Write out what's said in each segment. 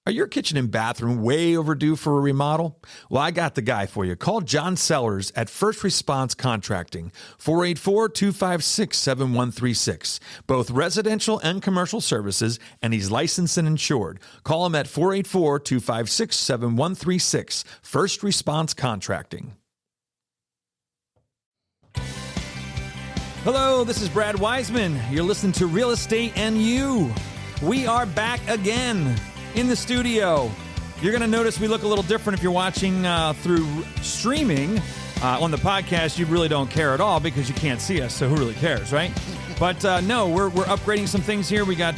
Are your kitchen and bathroom way overdue for a remodel? Well, I got the guy for you. Call John Sellers at First Response Contracting, 484-256-7136. Both residential and commercial services, and he's licensed and insured. Call him at 484-256-7136. First Response Contracting. Hello, this is Brad Weisman. You're listening to Real Estate and You. We are back again. In the studio. You're going to notice we look a little different if you're watching through streaming. On the podcast, you really don't care at all because you can't see us, so who really cares, right? But no, we're upgrading some things here. We got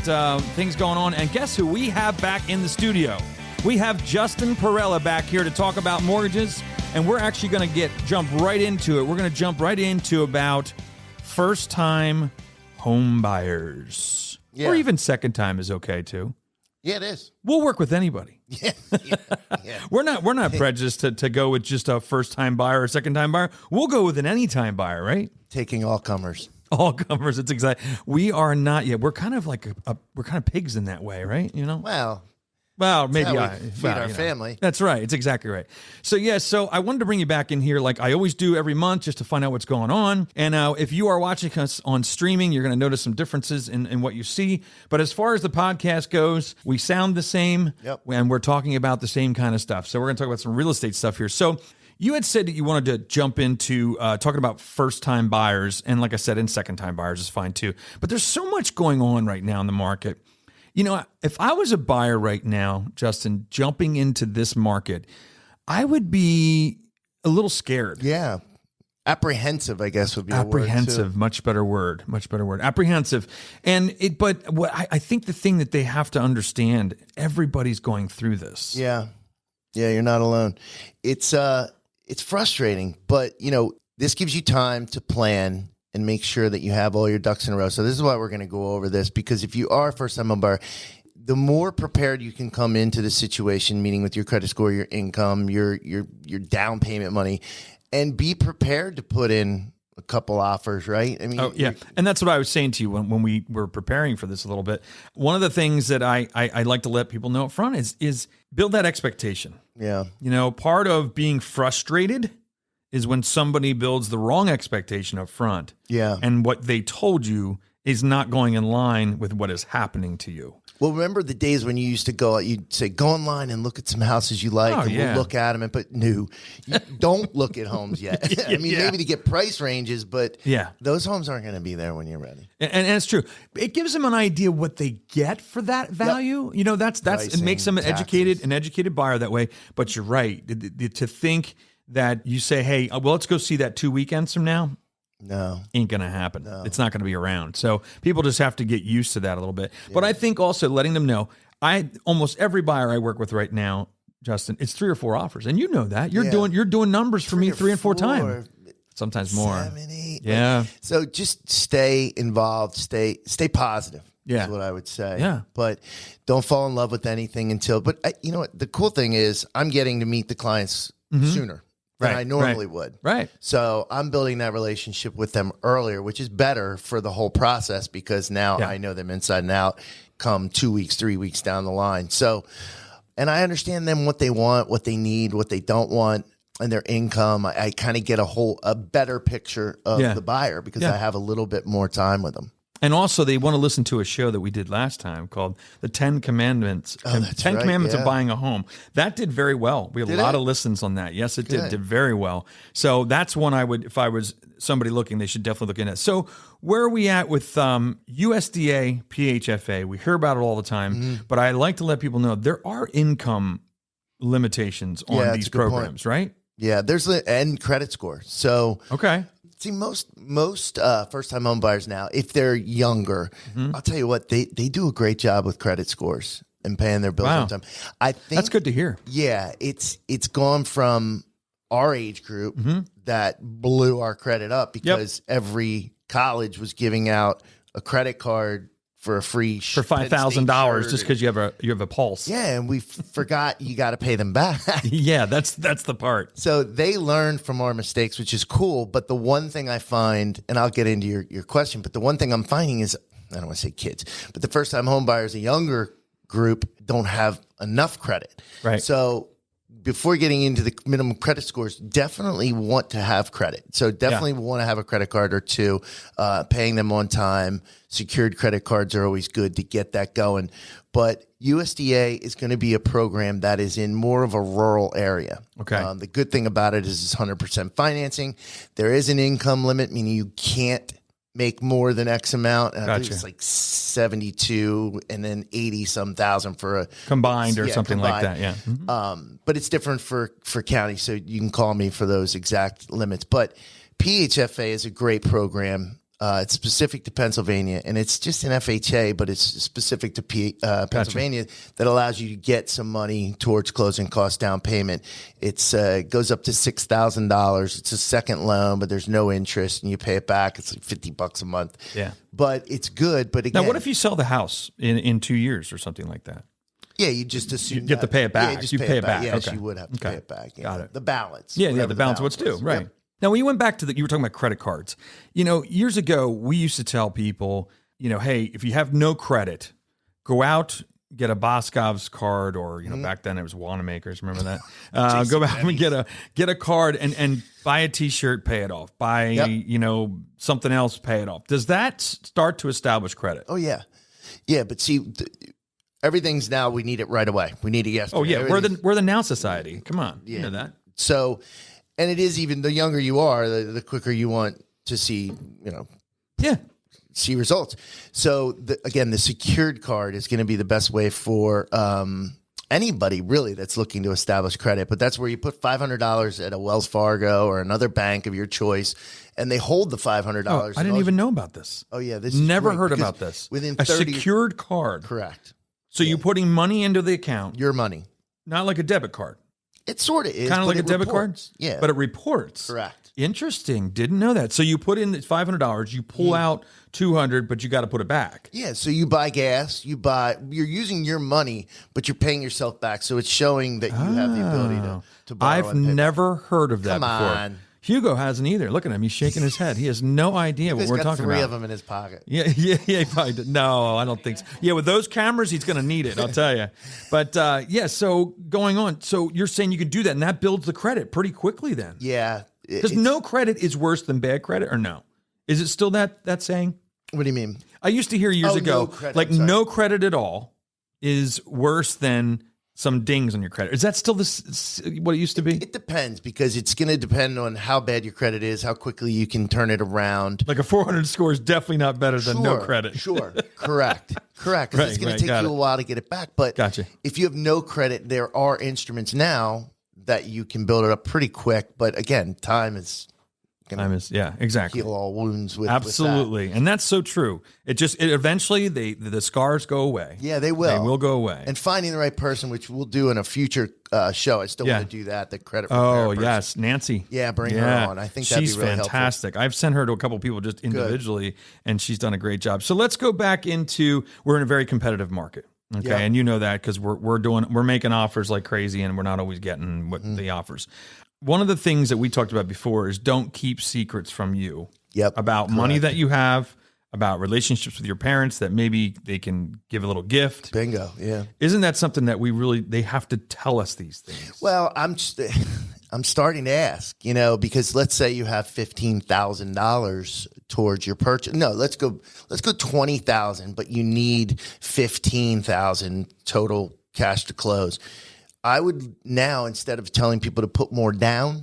things going on. And guess who we have back in the studio? We have Justin Perella back here to talk about mortgages, and we're actually going to jump right into it. We're going to jump right into about first-time home buyers. Yeah. Or even second-time is okay, too. Yeah, it is. We'll work with anybody. Yeah. We're not prejudiced to go with just a first-time buyer or second-time buyer. We'll go with an anytime buyer, right? Taking all comers. All comers. It's exactly. We are not yet. We're kind of like we're kind of pigs in that way, right? You know. Well, maybe feed our family. That's right. It's exactly right. So, so I wanted to bring you back in here like I always do every month just to find out what's going on. And if you are watching us on streaming, you're going to notice some differences in what you see. But as far as the podcast goes, we sound the same. Yep. And we're talking about the same kind of stuff. So we're going to talk about some real estate stuff here. So you had said that you wanted to jump into talking about first-time buyers. And like I said, and second-time buyers is fine too. But there's so much going on right now in the market. You know, if I was a buyer right now, Justin, jumping into this market, I would be a little scared. Yeah. Apprehensive, I guess, would be apprehensive. A word too. Much better word. Apprehensive. But what I think the thing that they have to understand, everybody's going through this. Yeah. Yeah, you're not alone. It's frustrating, but you know, this gives you time to plan and make sure that you have all your ducks in a row. So this is why we're going to go over this, because if you are a first-time home buyer, the more prepared you can come into the situation, meaning with your credit score, your income, your down payment money, and be prepared to put in a couple offers, right? I mean, and that's what I was saying to you when we were preparing for this a little bit. One of the things that I like to let people know up front is build that expectation. Yeah. You know, part of being frustrated is when somebody builds the wrong expectation up front. Yeah. And what they told you is not going in line with what is happening to you. Well, remember the days when you used to go, you'd say, go online and look at some houses you like, we'll look at them. But no, you don't look at homes yet. I mean, maybe to get price ranges, but those homes aren't going to be there when you're ready. And it's true. It gives them an idea what they get for that value. Yep. You know, that's pricing, it makes them an educated buyer that way. But you're right. To think that you say, hey, well, let's go see that 2 weekends from now. No. Ain't going to happen. No. It's not going to be around. So people just have to get used to that a little bit. Yeah. But I think also letting them know, almost every buyer I work with right now, Justin, it's 3 or 4 offers. And you know that. You're doing numbers for me 3 and 4 times. Sometimes more. 7, 8. Yeah. So just stay involved, stay positive. Yeah. Is what I would say. Yeah. But don't fall in love with anything but you know what? The cool thing is I'm getting to meet the clients sooner than I normally would. Right. So I'm building that relationship with them earlier, which is better for the whole process because now I know them inside and out come 2 weeks, 3 weeks down the line. So, and I understand them, what they want, what they need, what they don't want, and their income. I kind of get a better picture of the buyer because I have a little bit more time with them. And also, they want to listen to a show that we did last time called The 10 Commandments. Oh, that's 10 right, Commandments of Buying a Home. That did very well. We had a lot of listens on that. Yes, it did very well. So that's one I would, if I was somebody looking, they should definitely look into. So where are we at with USDA, PHFA? We hear about it all the time, but I like to let people know there are income limitations on these programs, right? Yeah, there's and credit score. So see, most first-time home buyers now, if they're younger, I'll tell you what, they do a great job with credit scores and paying their bills on time. I think that's good to hear. Yeah, it's gone from our age group that blew our credit up because every college was giving out a credit card for a free for $5,000 just because you have a pulse. Yeah, and we forgot you got to pay them back. Yeah, that's the part. So they learned from our mistakes, which is cool. But the one thing I find, and I'll get into your question, but the one thing I'm finding is, I don't want to say kids, but the first time home buyers, the younger group don't have enough credit. Right. So before getting into the minimum credit scores, definitely want to have credit. So definitely want to have a credit card or two, paying them on time. Secured credit cards are always good to get that going. But USDA is going to be a program that is in more of a rural area. Okay. The good thing about it is it's 100% financing. There is an income limit, meaning you can't make more than X amount. And I believe it's like 72 and then 80 some thousand for a combined or something like that. Yeah. Mm-hmm. But it's different for county. So you can call me for those exact limits. But PHFA is a great program. It's specific to Pennsylvania, and it's just an FHA, but it's specific to Pennsylvania that allows you to get some money towards closing cost down payment. It's goes up to $6,000. It's a second loan, but there's no interest, and you pay it back. It's like $50 a month. Yeah, but it's good. But again, now what if you sell the house in 2 years or something like that? Yeah, you just assume you have to pay it back. Yeah, just you pay it back. Yes, okay. you would have to pay it back. Got it. The balance. Yeah, the balance. What's due, right? Yep. Now, when you went back to you were talking about credit cards. Years ago, we used to tell people, hey, if you have no credit, go out, get a Boscov's card, or back then it was Wanamaker's. Remember that? Go back and get a card and buy a T-shirt, pay it off. Buy something else, pay it off. Does that start to establish credit? Oh yeah, yeah. But see, everything's now we need it right away. We need it yesterday. Oh yeah, we're the now society. Come on, you know that. So. And it is even the younger you are, the quicker you want to see, see results. So again, the secured card is going to be the best way for anybody really that's looking to establish credit. But that's where you put $500 at a Wells Fargo or another bank of your choice, and they hold the $500. Oh, I didn't even know about this. Oh yeah, this never heard about this. Within a secured card, correct? So you're putting money into the account, your money, not like a debit card. It sort of is. Kind of like a debit card? Yeah. But it reports. Correct. Interesting. Didn't know that. So you put in $500, you pull out $200, but you got to put it back. Yeah. So you buy gas, you're using your money, but you're paying yourself back. So it's showing that you have the ability to borrow. I've never heard of that before. Come on. Hugo hasn't either. Look at him. He's shaking his head. He has no idea what we're talking about. He's got 3 of them in his pocket. Yeah. He probably did. No, I don't think so. Yeah, with those cameras, he's going to need it, I'll tell you. But, so going on. So you're saying you can do that, and that builds the credit pretty quickly then. Yeah. Because no credit is worse than bad credit, or no? Is it still that saying? What do you mean? I used to hear years ago, no credit at all is worse than some dings on your credit. Is that still what it used to be? It depends, because it's going to depend on how bad your credit is, how quickly you can turn it around. Like a 400 score is definitely not better than no credit. Sure. Correct. Because it's going to take you a while to get it back. But if you have no credit, there are instruments now that you can build it up pretty quick. But again, time is exactly. heal all wounds with absolutely. With and that's so true. It eventually the scars go away. Yeah, they will. They will go away. And finding the right person, which we'll do in a future show. I still want to do that. The credit. Oh yes, Nancy. Yeah, bring her on. I think that'd be really fantastic. helpful. I've sent her to a couple of people just individually, and she's done a great job. So let's go back into we're in a very competitive market. Okay, and you know that because we're making offers like crazy, and we're not always getting what the offers. One of the things that we talked about before is don't keep secrets from you about money that you have, about relationships with your parents that maybe they can give a little gift. Bingo, yeah. Isn't that something that they have to tell us these things? Well, I'm starting to ask, because let's say you have $15,000 towards your purchase. No, let's go $20,000, but you need $15,000 total cash to close. I would now, instead of telling people to put more down,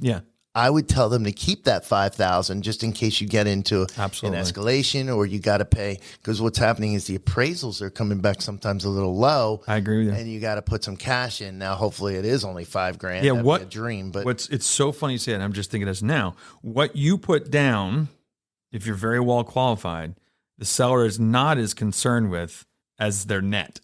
I would tell them to keep that $5,000 just in case you get into an escalation or you got to pay. Because what's happening is the appraisals are coming back sometimes a little low. I agree with you. And you got to put some cash in. Now, hopefully it is only $5,000. Yeah, that'd be a dream. But it's so funny you say it. I'm just thinking this now. What you put down, if you're very well qualified, the seller is not as concerned with as their net.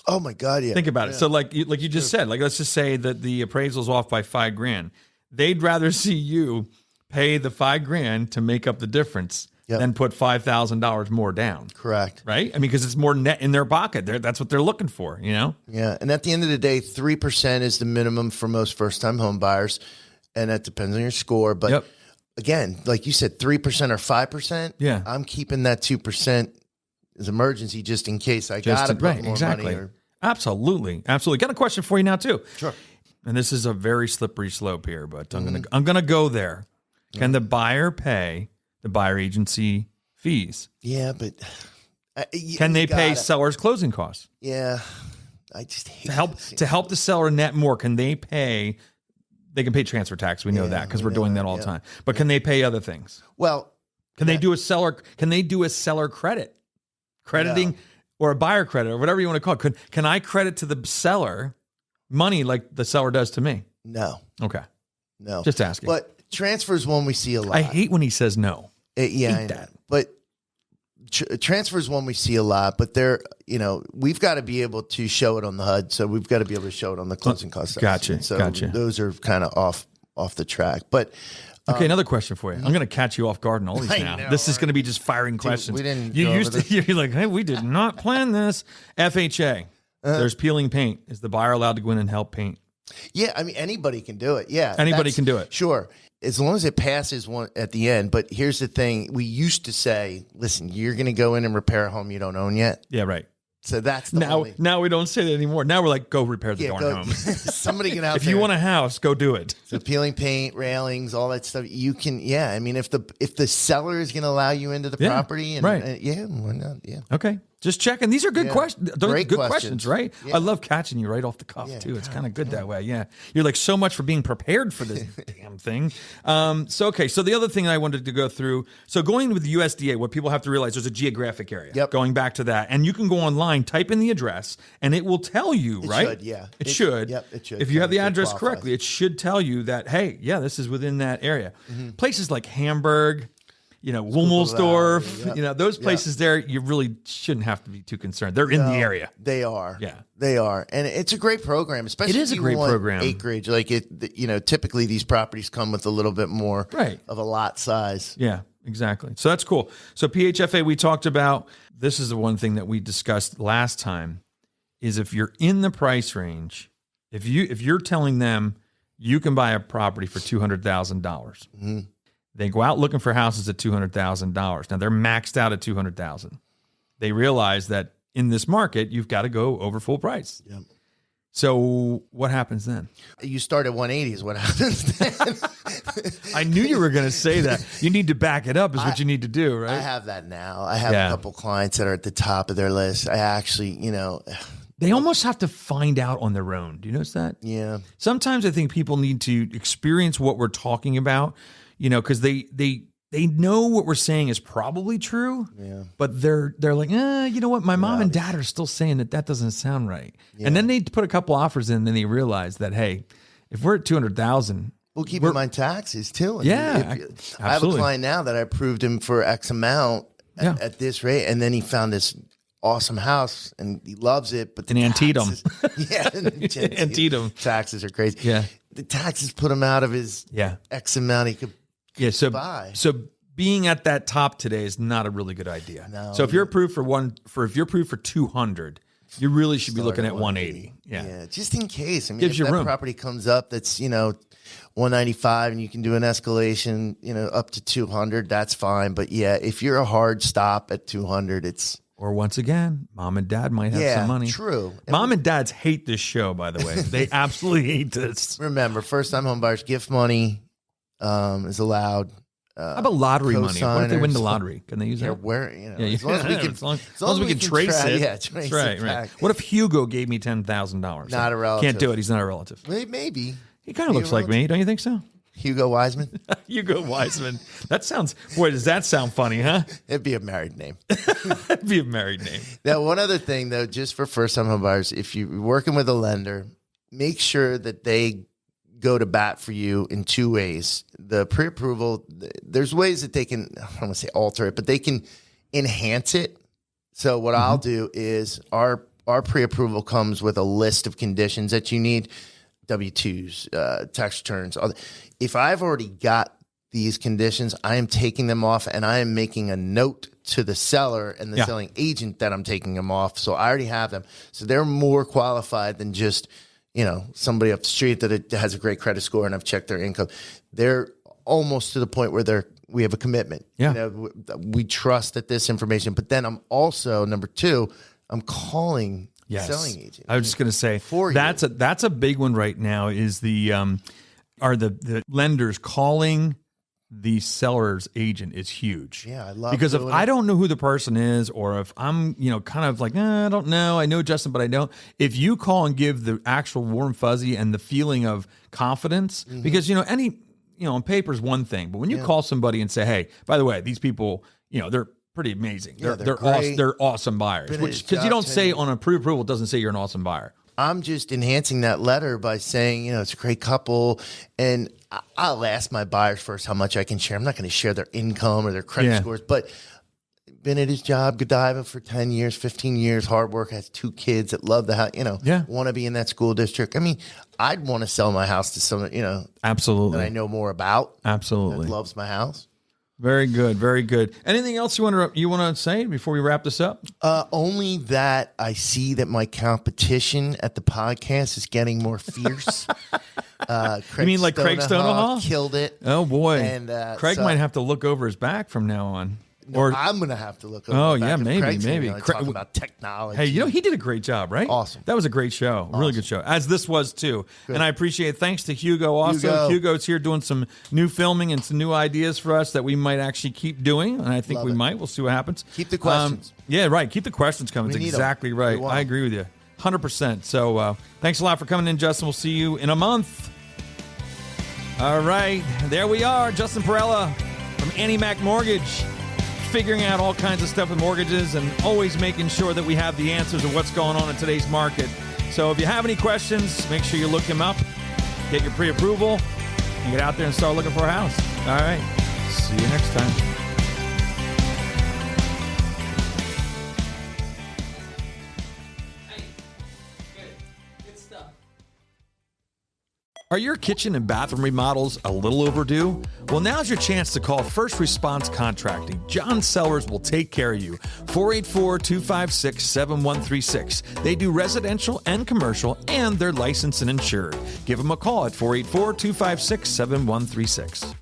Oh my God! Yeah. Think about it. So, like you just said, let's just say that the appraisal's off by $5,000. They'd rather see you pay the $5,000 to make up the difference than put $5,000 more down. Correct. Right? I mean, because it's more net in their pocket. That's what they're looking for. Yeah. And at the end of the day, 3% is the minimum for most first-time home buyers, and that depends on your score. But again, like you said, 3% or 5%. Yeah. I'm keeping that 2%. As emergency, just in case I got to put more money. Absolutely. Absolutely. Got a question for you now too. Sure. And this is a very slippery slope here, but I'm gonna go there. Can the buyer pay the buyer agency fees? Yeah, but can they pay seller's closing costs? Yeah, I just hate to help the seller net more. Can they pay? They can pay transfer tax. We know that because we're doing that all the time. But can they pay other things? Well, can they do a seller? Can they do a seller crediting, or a buyer credit, or whatever you want to call it? Can I credit to the seller money like the seller does to me? No. Okay. No. Just asking. But transfers one we see a lot. I hate when he says no. I hate that. But transfers one we see a lot. But we've got to be able to show it on the HUD. So we've got to be able to show it on the closing cost. Gotcha. So gotcha. Those are kind of off the track. But okay, another question for you. I'm going to catch you off guard in all these now. This is going to be just firing questions. We didn't. You're like, hey, we did not plan this. FHA. There's peeling paint. Is the buyer allowed to go in and help paint? Yeah, I mean anybody can do it. Yeah, anybody can do it. Sure, as long as it passes one at the end. But here's the thing: we used to say, "Listen, you're going to go in and repair a home you don't own yet." Yeah, right. So that's the now we don't say that anymore. Now we're like, go repair the darn home. Somebody get out if there. you want a house, go do it. So peeling paint, railings, all that stuff. You can, I mean, if the seller is going to allow you into the property, and, right? Why not? Yeah. Okay. Just checking. These are good questions. Great good questions, right? Yeah. I love catching you right off the cuff too. It's kind of good that way. Yeah. You're like so much for being prepared for this damn thing. So the other thing I wanted to go through. So going with the USDA, what people have to realize, there's a geographic area. Yep. Going back to that, and you can go online, type in the address, and it will tell you. Right? Should, yeah. It should. Yep. It should. If you have the address correctly, it should tell you that hey, this is within that area. Places like Hamburg. Wilmersdorf, those places there, you really shouldn't have to be too concerned. They're in the area. They are. Yeah. They are. And it's a great program, especially if you want program. Acreage. Like typically these properties come with a little bit more of a lot size. Yeah, exactly. So that's cool. So PHFA we talked about. This is the one thing that we discussed last time is if you're in the price range, if you're telling them you can buy a property for $200,000. They go out looking for houses at $200,000. Now they're maxed out at $200,000. They realize that in this market, you've got to go over full price. Yep. So what happens then? You start at 180 is what happens then. I knew you were going to say that. You need to back it up is what you need to do, right? I have that now. I have a couple clients that are at the top of their list. I actually, they almost have to find out on their own. Do you notice that? Yeah. Sometimes I think people need to experience what we're talking about. Because they know what we're saying is probably true, but they're like, you know what? My mom and dad are still saying that doesn't sound right. Yeah. And then they put a couple offers in, and then they realize that, hey, if we're at 200,000, we'll keep in mind taxes too. I have a client now that I approved him for X amount at this rate, and then he found this awesome house and he loves it, but in Antietam, Antietam taxes are crazy. Yeah, the taxes put him out of his X amount he could. So being at that top today is not a really good idea. No, so if you're approved if you're approved for 200, you really should be looking at 180. Yeah, just in case. I mean, gives if you room. Property comes up that's 195 and you can do an escalation up to 200, that's fine. But if you're a hard stop at 200, it's. Or once again, mom and dad might have some money. True. Mom and dads hate this show, by the way. They absolutely hate this. Remember, first-time home buyers, gift money is allowed. How about lottery money? What if they win the lottery? Can they use that? As long as we can trace it. Yeah, trace right, it right. What if Hugo gave me $10,000? Not a relative. Can't do it. He's not a relative. Maybe. He kind of looks like me. Don't you think so? Hugo Weisman. Hugo Weisman. That sounds. Boy, does that sound funny, huh? It'd be a married name. It'd be a married name. Now, one other thing though, just for first-time home buyers, if you're working with a lender, make sure that they go to bat for you in two ways. The pre-approval, there's ways that they can, I don't want to say alter it, but they can enhance it. So what I'll do is our pre-approval comes with a list of conditions that you need, W-2s, tax returns. If I've already got these conditions, I am taking them off and I am making a note to the seller and the selling agent that I'm taking them off. So I already have them. So they're more qualified than just somebody up the street that has a great credit score and I've checked their income. They're almost to the point where we have a commitment. Yeah. We trust that this information, but then I'm also, number two, I'm calling selling agent. I was just going to say For that's a big one right now. Is the lenders calling the seller's agent is huge. Yeah, I love because if doing I it. don't know who the person is, or if I'm kind of like I don't know, I know Justin, but I don't. If you call and give the actual warm fuzzy and the feeling of confidence, because on paper is one thing, but when you call somebody and say, hey, by the way, these people, they're pretty amazing. Yeah, they're great. awesome. They're awesome buyers. Because you don't say on a pre-approval, it doesn't say you're an awesome buyer. I'm just enhancing that letter by saying, it's a great couple, and I'll ask my buyers first how much I can share. I'm not going to share their income or their credit scores, but been at his job, Godiva, for 10 years, 15 years, hard work, has 2 kids that love the house, want to be in that school district. I mean, I'd want to sell my house to someone, absolutely, that I know more about. Absolutely. That loves my house. Very good. Very good. Anything else you want to say before we wrap this up? Only that I see that my competition at the podcast is getting more fierce. You mean like Craig Stonehall? Killed it. Oh, boy. And Craig might have to look over his back from now on. No, I'm going to have to look over Oh, the back yeah, of maybe. Talking about technology. Hey, he did a great job, right? Awesome. That was a great show. Really good show, as this was too. Good. And I appreciate it. Thanks to Hugo also. Hugo's here doing some new filming and some new ideas for us that we might actually keep doing. And I think we might. We'll see what happens. Keep the questions. Yeah, right. Keep the questions coming. That's exactly right. We want I agree with you. 100%. So thanks a lot for coming in, Justin. We'll see you in a month. All right. There we are. Justin Perella from Annie Mac Mortgage. Figuring out all kinds of stuff with mortgages and always making sure that we have the answers of what's going on in today's market. So if you have any questions, make sure you look him up, get your pre-approval, and get out there and start looking for a house. All right. See you next time. Are your kitchen and bathroom remodels a little overdue? Well, now's your chance to call First Response Contracting. John Sellers will take care of you. 484-256-7136. They do residential and commercial, and they're licensed and insured. Give them a call at 484-256-7136.